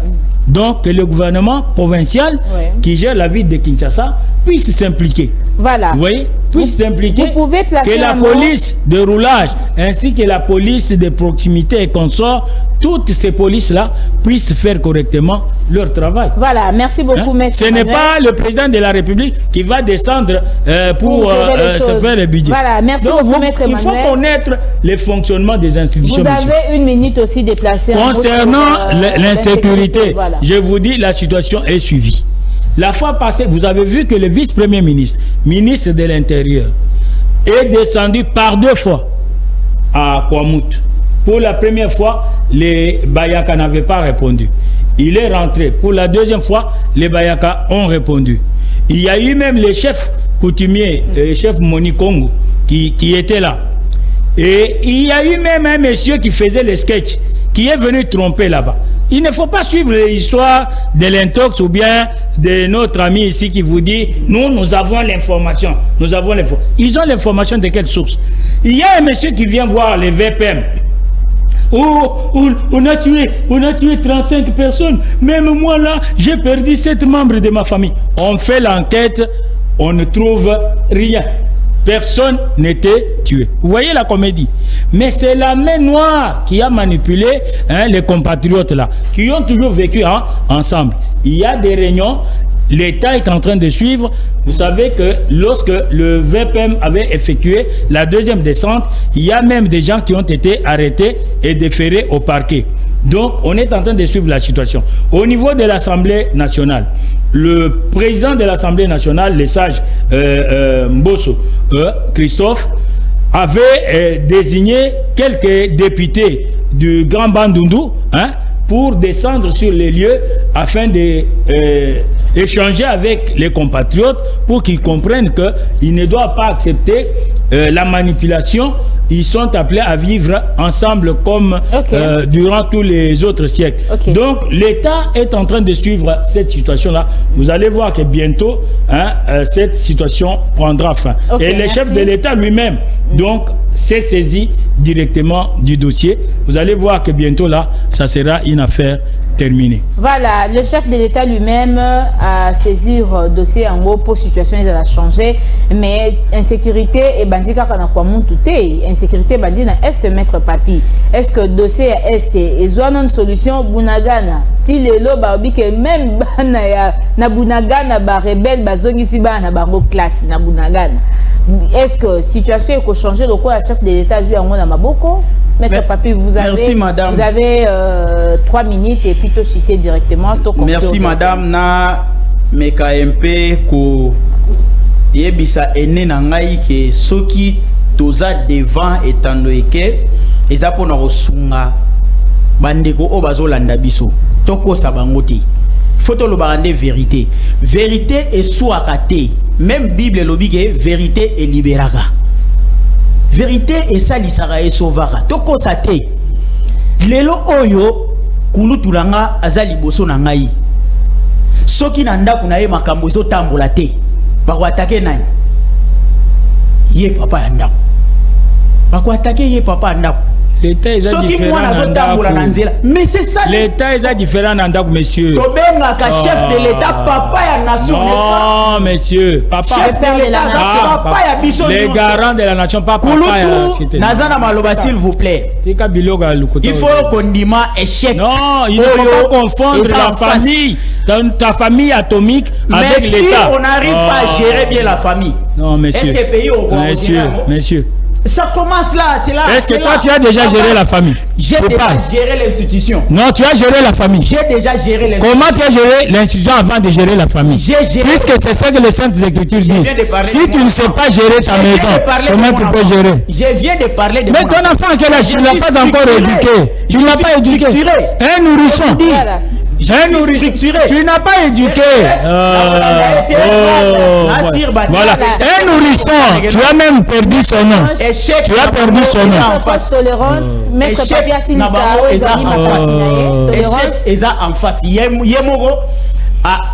donc que le gouvernement provincial, qui gère la ville de Kinshasa, puisse s'impliquer. Voilà. Vous voyez? Puisse s'impliquer. Vous pouvez placer que la police de roulage ainsi que la police de proximité et consorts, toutes ces polices-là puissent faire correctement leur travail. Voilà, merci beaucoup, Maître. Ce n'est pas le président de la République qui va descendre pour se faire le budget. Voilà, merci beaucoup, Maître Emmanuel. Il faut connaître les fonctionnements des institutions. Vous avez une minute aussi déplacée. Concernant l'insécurité, voilà. Je vous dis, la situation est suivie. La fois passée, vous avez vu que le vice-premier ministre, ministre de l'Intérieur, est descendu par 2 fois à Kouamout. Pour la première fois, les Bayaka n'avaient pas répondu. Il est rentré. Pour la deuxième fois, les Bayaka ont répondu. Il y a eu même les chefs coutumiers, les chefs Monikongo, qui étaient là. Et il y a eu même un monsieur qui faisait les sketchs, qui est venu tromper là-bas. Il ne faut pas suivre l'histoire de l'intox ou bien de notre ami ici qui vous dit nous avons l'information. Nous avons l'information. Ils ont l'information de quelle source? Il y a un monsieur qui vient voir les VPM. Oh, on a tué 35 personnes. Même moi là, j'ai perdu 7 membres de ma famille. On fait l'enquête, on ne trouve rien. Personne n'était tué. Vous voyez la comédie? Mais c'est la main noire qui a manipulé les compatriotes là, qui ont toujours vécu ensemble. Il y a des réunions, l'État est en train de suivre. Vous savez que lorsque le VPM avait effectué la deuxième descente, il y a même des gens qui ont été arrêtés et déférés au parquet. Donc, on est en train de suivre la situation. Au niveau de l'Assemblée nationale, le président de l'Assemblée nationale, le sage Mbosso, Christophe, avait désigné quelques députés du Grand Bandundu pour descendre sur les lieux afin de échanger avec les compatriotes pour qu'ils comprennent qu'ils ne doivent pas accepter la manipulation. Ils sont appelés à vivre ensemble comme durant tous les autres siècles. Donc l'État est en train de suivre cette situation-là. Vous allez voir que bientôt, cette situation prendra fin. Et le chef de l'État lui-même, donc, s'est saisi directement du dossier. Vous allez voir que bientôt là, ça sera une affaire terminée. Voilà, le chef de l'État lui-même a saisi le dossier en gros pour situation ils a changé, mais insécurité et bandit quand on a quoi monté, insécurité bandit na est maître papi. Est-ce que dossier est et zone une solution bunagana tilelo ba obi que même bana ya na bunagana ba rebelle ba zongi si bana ba ngo classe na bunagana. Est-ce que situation est changé le quoi chef de l'État joue en na maboko? Maître Papi, vous avez 3 minutes et puis to citer directement. Merci madame. Na MKMP ko yebisa ene na ngai ke soki toza devant etandoeke eza pona kosunga bandeko o bazolanda biso toko sabangote photo lo barande vérité est souaka te même Bible lobi ke vérité est libéraka. Vérité et salisara et sauvara. Toko sate. Lelo oyo kulutulanga azali boso na ngai. Soki na ndako na ye makambo zo tambola te. Bako atake nani? Ye papa ya ndako. Bako atake ye papa ya ndako. L'État est différent. Mais c'est ça. L'État est différent, monsieur. Tobenga chef de l'État, papa ya nation. Non, monsieur. Papa. Chef de l'État, papa ya biso. Les garants de la nation, papa ya. Nazana maloba s'il vous plaît. Il faut qu'on dise échec. Non, il ne faut pas confondre la famille, ta famille atomique avec l'État. Mais si on n'arrive pas à gérer bien la famille. Non, monsieur. Est-ce que pays au Monsieur. Ça commence là, c'est là. Est-ce que toi tu as déjà géré la famille? J'ai déjà géré l'institution. Non, tu as géré la famille. J'ai déjà géré l'institution. Comment tu as géré l'institution avant de gérer la famille? J'ai géré. Puisque c'est ça que les Saintes Écritures disent. Si tu ne sais pas gérer ta maison, comment tu peux gérer? Je viens de parler de. Mais ton enfant, tu ne l'as pas encore éduqué. Tu ne l'as pas éduqué. Un nourrisson. Un nourrisson. Tu n'as pas éduqué. Voilà. Un nourrisson. Tu as même perdu son nom. Tu as perdu son nom. Tolérance, maître Papi Eza en face. Yemoro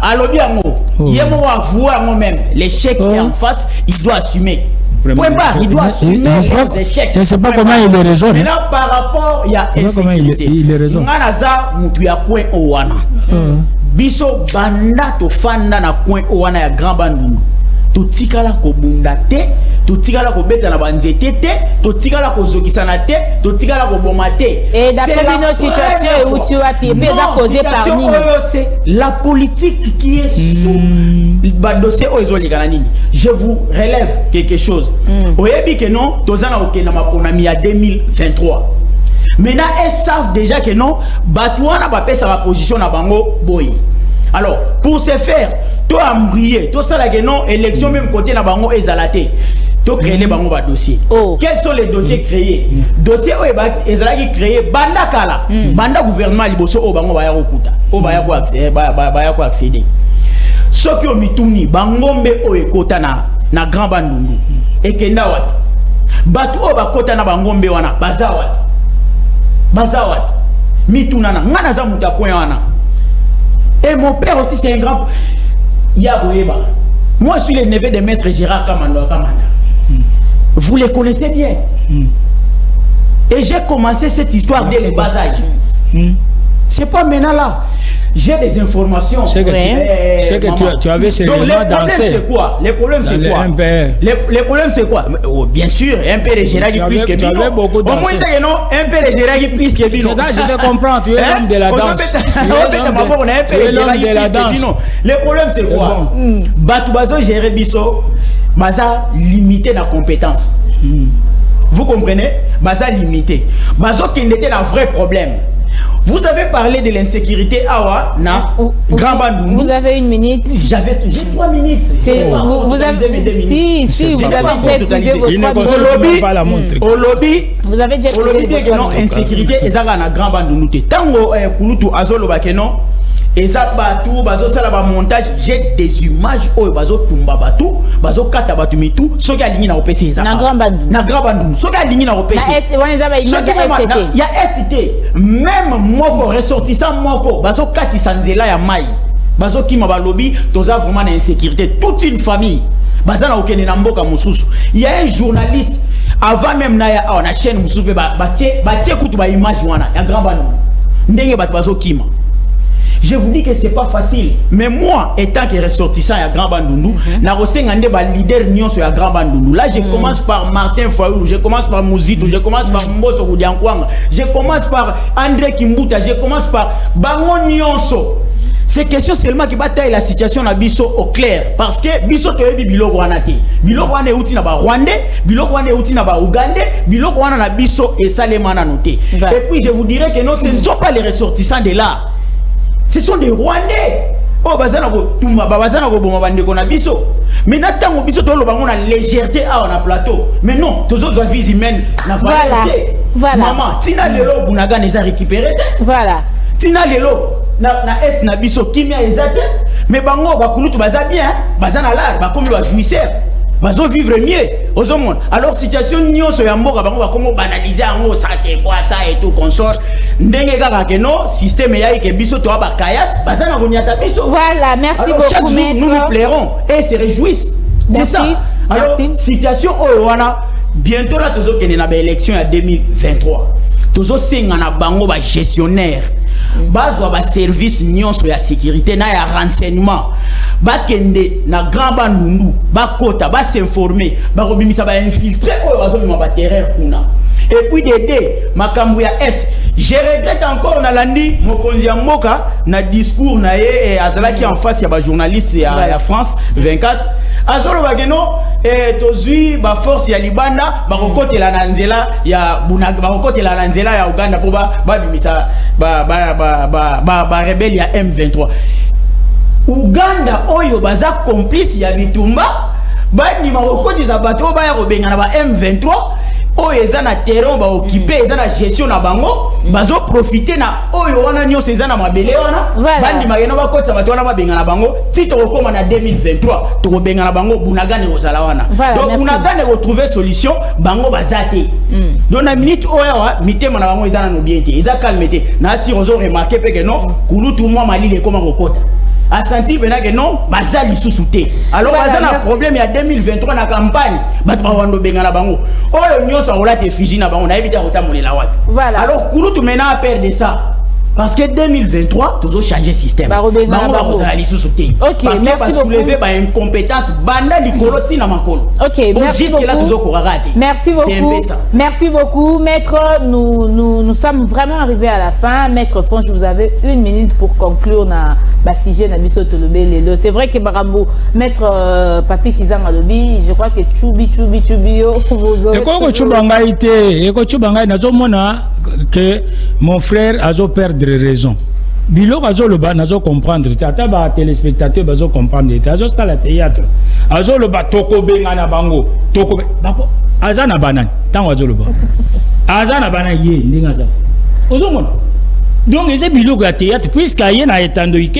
alobi yango. Yemoro avoue même. L'échec est en face, il doit assumer. Point barre, il doit assumer les échecs. Je ne sais pas comment il est raison. Maintenant, par rapport, il y a insécurité. Il est raison. Nganaza mutu ya kwen owana. Biso banda to fanda na kwen owana ya Grand Bandundu. To tikala ko bunda te, to tikala ko beta na banzete te, to tikala ko zokisana te, to tikala ko boma te. Et d'après une situation où tu as pied, causé par Nini. C'est la politique qui est sous le dossier Oezoli. Je vous relève quelque chose. Oyebi que non, tozana okena maponami à 2023. Maintenant, elles savent déjà que non, Batouana va faire sa position à Bango Boy. Alors, pour ce faire, toi ambrier, toi ça là que non, élection même côté na Bango ezalaté. Toi créer les Bango ba dossier. Quels sont les dossiers créés? Dossier ezalaki créé banda kala, banda gouvernement liboso o Bango ba ya okuta, o ba ya ko accéder, ba ya ko accéder. Ce qui ont mituni Bangombe o ekota na Grand Bandundu. Ekenda wat. Batu o ba kota na Bangombe wana bazawat. Bazawat. Mitunana ngana za muta kwen wana. Et mon père aussi c'est un grand Yaboeba. Moi je suis le neveu de maître Gérard Kamando Kamanda. Vous les connaissez bien. Et j'ai commencé cette histoire dès le bas âge. C'est pas maintenant là. J'ai des informations. C'est que tu avais ces éléments dansés. C'est quoi? Les problèmes c'est quoi? Les problèmes c'est quoi? Bien sûr, un peu de Gérard qui plus que Bino. Au moins un peu de Gérard qui plus que Bino. Je te comprends, tu es l'homme de la danse. Tu es l'homme de la danse. Les problèmes c'est quoi? Batoubazo gérer Bisso, Baza limité dans compétence. Vous comprenez? Baza limité. Bazo qui était un vrai problème. Vous avez parlé de l'insécurité Awa na Grand Bandundu. Vous avez 1 minute. J'ai 3 minutes. Vous avez déjà épuisé vos 3 minutes. Au lobby, vous avez déjà épuisé vos 3 minutes. Insécurité ezaka na Grand Bandundu. Tango kulutu azolo bakeno Et ça, batou, bazo sala ba montage, j'ai des images où bazo tumba batou, bazo kata batou mitou, so ki aligné na OPC ça. Na grand bandou. Na grand bandou, so ki aligné na OPC. Na ST, wana za ba image ya STT. Il y a STT, même moko ressortissant moko, bazo kati sanzela ya mai. Bazo ki mabalobi, toza vraiment na insécurité, toute une famille. Baza na okene na mboka mususu. Il y a un journaliste avant même na ya na chaîne mususu batie kutu ba image wana ya grand bandou. Ndenge bat bazo kima. Je vous dis que c'est pas facile, mais moi, étant que ressortissant à Grand Bandundu, na rosengande ba leader nyonso ya Grand Bandundu. Là, je commence par Martin Fayoulou, je commence par Mouzito, je commence par Mboso Koudiankwanga, je commence par André Kimbuta, je commence par Bango Nyonso. C'est question seulement qui bataille la situation na biso au clair, parce que biso toyebi biloko wana te. Biloko wana euti na ba Rwandais, biloko wana euti na ba Ougandais, biloko wana na biso et salema na noté. Et puis je vous dirais que non, ce ne sont pas les ressortissants de là. Ce sont des Rwandais. Oh, bazana ko tumba, bazana ko boma bande ko na biso. Mais natango biso to lo bango na légèreté a na plateau. Mais non, tous autres vie humaine na valeur. Voilà. Maman, tina lelo bunaga neza récupérer. Voilà. Tina lelo na est na biso kimia ezate. Mais bango bakulutu baza bien, bazana là, ba komi ba jouisseur. Bazo vivre mieux aux hommes. Alors situation nyonso ya mboka bango ba komo banaliser ngo ça c'est quoi ça et tout consort. Ndenge kaka que non système ya ke biso to ba kayas bazana konyata biso. Voilà, merci alors, beaucoup chaque jour, maître. nous nous plairons et se réjouissent. C'est ça. Alors situation wana bientôt là tozo kene na ba élection ya 2023. Tozo senga na bango ba gestionnaire. Bazwa ba service nyonso ya sécurité na ya renseignement. Bakende na Grand Bandundu, bakota, ba s'informer, ba robimisa ba infiltrer o bazo mi ba terreur kuna. Et puis Dédé, makambu ya S. Je regrette encore na landi mokonzi ya mboka na discours na ye azalaki en face ya ba journaliste ya France 24. Azolo bageno tozui ba force ya Libanda ba kokotela na nzela ya Bunaga, ba kokotela na nzela ya Uganda po ba bimisa ba rebelle ya M23. Uganda oyo baza complice ya bitumba bani makokoti za bato baya kobenga na ba M23 oyo eza na terrain ba occuper eza na gestion na bango bazo profiter na oyo wana nyonso eza na mabele wana bani mageno bakoti za bato wana babenga na bango tito kokoma na 2023 to kobenga na bango bunagane kozala wana donc bunagane retrouver solution bango bazate donc na minute oyo wa mitema na bango eza na no bien te eza calme te na si ozo remarquer pe que non kulutu mwa malile koma kokota a senti que non bazali sous-souté. Alors bazali un problème il y a 2023 na campagne bato bawando benga na bango oyo nyonso akola te fiji na bango na éviter kotamolela wapi. Alors kulutu maintenant a peur de ça parce que 2023 toujours changer système bango bazali sous-souté. OK, parce merci beaucoup. Soulever ba incompétence banda likolo tina makolo. OK, merci beaucoup. Là toujours koragate. Merci beaucoup. Merci beaucoup maître, nous sommes vraiment arrivés à la fin. Maître Fonch, vous avez 1 minute pour conclure na Bassigé na biso tolobe lelo. C'est vrai que Barambo maître Papi Kizanga lobi, je crois que chubi yo vous aurez. Eko chubanga ite, eko chubanga nazo mona que mon frère azo perdre raison. Biloko azo loba nazo comprendre, ata ba téléspectateur bazo comprendre, azo sala théâtre. Azo loba toko benga na bango, toko bako azana banane, tango azo loba. Azana banane ye ndinga za. Ozo mona. Donc, les biloko à théâtre, puisqu'il y a un étendoïque,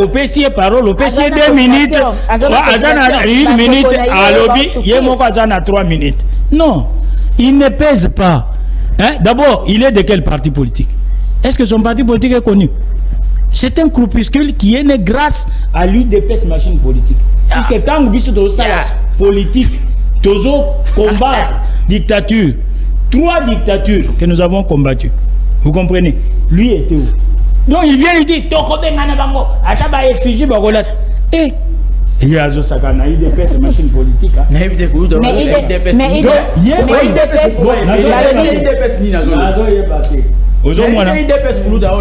au PC parole, au PC 2 minutes, Azana 1 minute, à lobby, il y a Azana 3 minutes. Non, il ne pèse pas. D'abord, il est de quel parti politique? Est-ce que son parti politique est connu? C'est un groupuscule qui est né grâce à l'UDPS machine politique. Puisque tant que nous sommes politique, toujours combattre dictature. 3 dictatures que nous avons combattues. Vous comprenez? Lui était où? Donc il vient et dit Toko Bengana Bango, Ataba effigie Bagolat. Et il y a ce sakana, il dépasse la machine politique. Mais il dépasse. Mais il dépasse.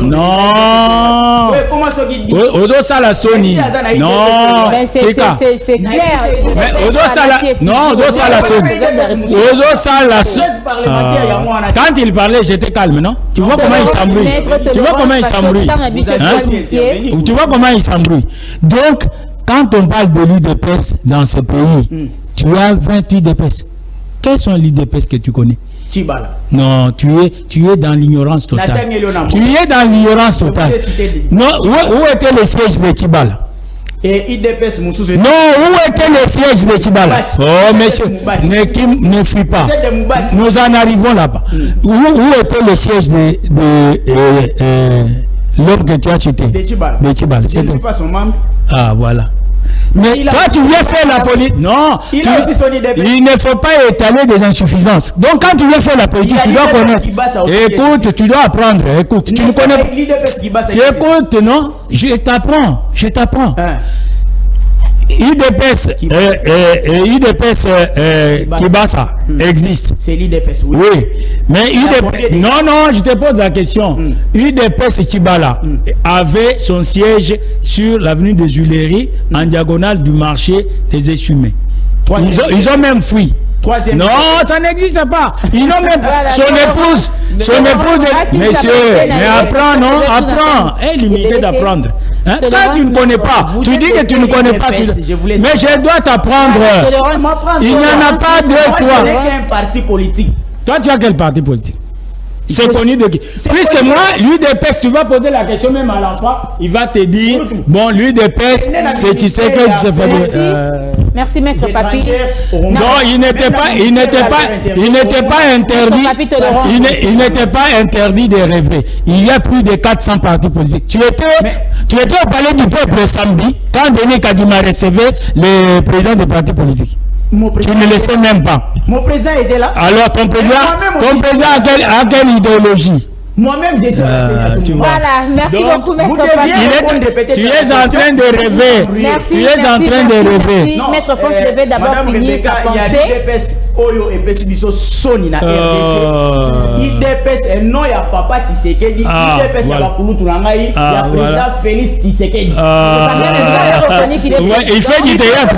Non. Ozo Sala Sony. Non. C'est clair. Ozo Sala. Non, Ozo Sala Sony. Ozo Sala Sony. Quand il parlait, j'étais calme, non? Tu vois comment il s'embrouille. Tu vois comment il s'embrouille. Tu vois comment il s'embrouille. Donc, quand on parle de l'UDPS dans ce pays, tu as 28 UDPS. Quels sont les UDPS que tu connais? Tchibala. Non, tu es dans l'ignorance totale. Tu es dans l'ignorance totale. Non, où était le siège de Tchibala? Et IDPS Moussou. Non, où était le siège de Tchibala? Oh, monsieur, ne fuis pas. Nous en arrivons là-bas. Où était le siège de l'homme que tu as cité? De Tchibala. Je ne suis pas son membre. Ah, voilà. Mais toi, tu viens faire la politique. Non, il ne faut pas étaler des insuffisances. Donc, quand tu viens faire la politique, tu dois connaître. Écoute, tu dois apprendre. Écoute, tu ne connais pas. Tu écoutes, non? Je t'apprends. IDPS Kibasa existe. C'est l'IDPS, oui. Oui, mais IDPS, non, je te pose la question. IDPS Tchibala avait son siège sur l'avenue des Huileries, en diagonale du marché des Essumés. Ils ont même fui. Non, ça n'existe pas. Ils n'ont même pas. Son épouse, monsieur, mais apprends, non, apprends. Elle est limitée d'apprendre. Hein? Quand tu ne connais pas, tu dis que tu ne connais pas. Mais je dois t'apprendre. Il n'y en a pas de toi. Un parti politique. Toi, tu as quel parti politique? C'est connu de qui? Plus que moi, l'UDPS, tu vas poser la question même à l'enfant, il va te dire, bon, l'UDPS, c'est tu sais que c'est fait. Merci, maître Papi. Non, il n'était pas interdit. Il n'était pas interdit de rêver. Il y a plus de 400 partis politiques. Tu étais au palais du peuple samedi quand Denis Kadima recevait le président des partis politiques. Tu ne le sais même pas. Mon président était là. Alors ton président a quelle idéologie? Moi-même déjà. Voilà, merci beaucoup, maître Papi. Tu es en train de rêver. Merci, tu es en train de rêver. Non, maître Fonch devait d'abord finir sa pensée. Oyo epesi biso soni na RDC. IDPS non ya papa Tshisekedi. IDPS ya bakulutu na ngai ya président Félix Tshisekedi. Il fait du théâtre.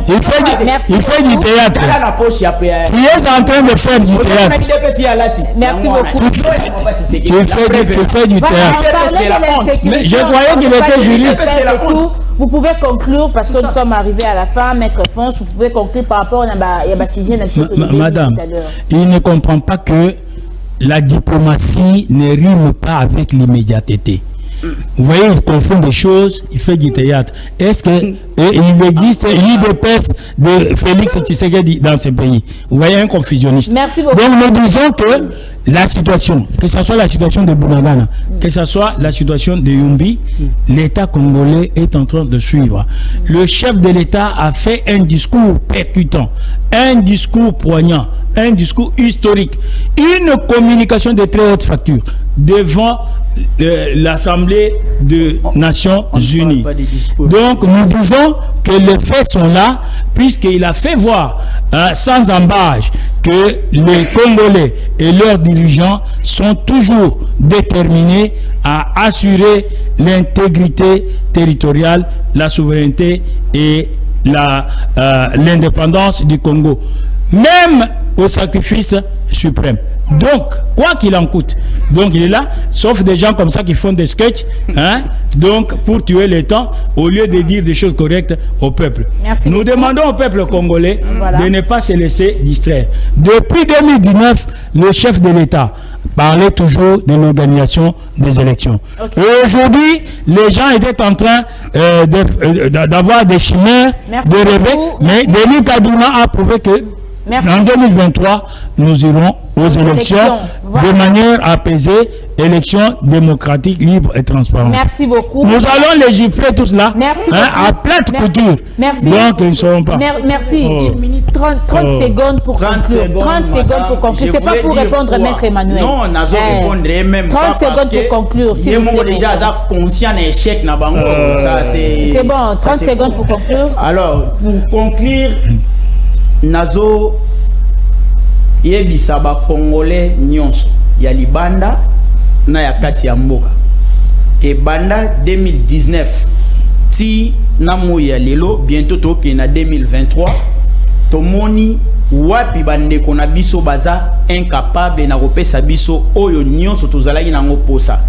Il fait du théâtre. Tu es en train de faire du théâtre. Merci beaucoup. Tu fais du théâtre. Mais je croyais qu'il était juriste. Vous pouvez conclure, parce que nous sommes arrivés à la fin, maître Fonch, vous pouvez conclure par rapport à sujet. Madame, il ne comprend pas que la diplomatie ne rime pas avec l'immédiateté. Vous voyez, il confond des choses, il fait du théâtre. Est-ce qu'il existe l'IDPS de Félix Tshisekedi dans ce pays? Vous voyez, un confusionniste. Merci beaucoup. Donc nous disons que la situation, que ce soit la situation de Bunagana, que ce soit la situation de Yumbi, l'État congolais est en train de suivre. Le chef de l'État a fait un discours percutant, un discours poignant, un discours historique, une communication de très haute facture devant l'Assemblée des Nations Unies. Donc nous disons que les faits sont là, puisqu'il a fait voir sans embâche que les Congolais et leurs dirigeants sont toujours déterminés à assurer l'intégrité territoriale, la souveraineté et l'indépendance du Congo, même au sacrifice suprême. Donc, quoi qu'il en coûte. Donc, il est là, sauf des gens comme ça qui font des sketchs, hein, donc, pour tuer le temps, au lieu de dire des choses correctes au peuple. Merci Nous beaucoup. demandons au peuple congolais de ne pas se laisser distraire. Depuis 2019, le chef de l'État parlait toujours de l'organisation des élections. Okay. Et aujourd'hui, les gens étaient en train d'avoir des chimères, de rêver, mais Denis Kadima a prouvé que en 2023, nous irons aux élections de manière apaisée, élections démocratiques, libres et transparentes. Merci beaucoup. Nous allons les gifler tous là, à plate couture. Merci. Donc, ils ne seront pas. Merci. 30 secondes pour conclure. 30 secondes pour conclure. C'est pas pour répondre, maître Emmanuel. Non, on a répondre même 30 secondes pour conclure. Si vous êtes déjà conscient d'échec, c'est bon, 30 secondes pour conclure. Alors, pour conclure, nazo yebisa ba congolais nyonso ya libanda na ya kati ya mboka ke banda 2019 ti na moya lelo bientôt toke na 2023 tomoni wapi bandeko na biso baza incapable na kopesa biso oyo nyonso tozalaki nango posa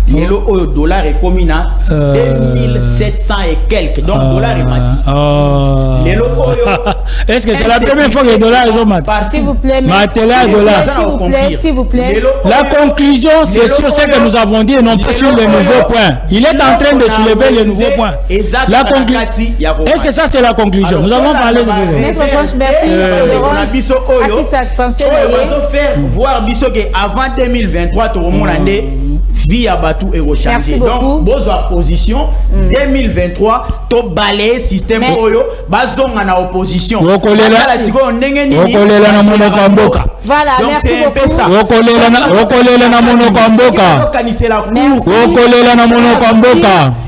Le dollar est commis à 2700 et quelques. Donc, dollar est mati. Est-ce que c'est la première fois que le dollar est mati? S'il vous plaît, s'il vous plaît. La conclusion, c'est sur ce que nous avons dit et non pas sur les nouveaux points. Il est en train de soulever les nouveaux points. La conclusion. Est-ce que ça, c'est la conclusion? Nous avons parlé de Maître Franche, merci. Voir avant 2023, tout le monde a dit vie à Batou et rechange. Donc, bonne position 2023, tu balayer système Oyo, bazon en opposition. Voilà, merci beaucoup.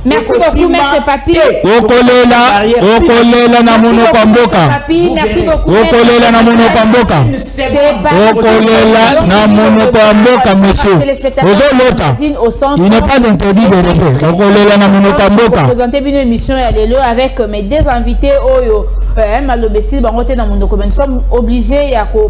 Merci beaucoup, Maître Papi. Merci beaucoup. Il n'est pas interdit de rêver. Présenter une émission avec mes deux invités. Nous sommes obligés à au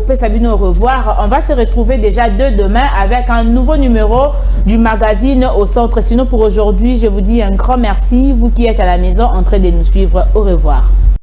revoir. On va se retrouver déjà demain avec un nouveau numéro du magazine Au Centre. Sinon, pour aujourd'hui, je vous dis un grand merci. Vous qui êtes à la maison en train de nous suivre, au revoir.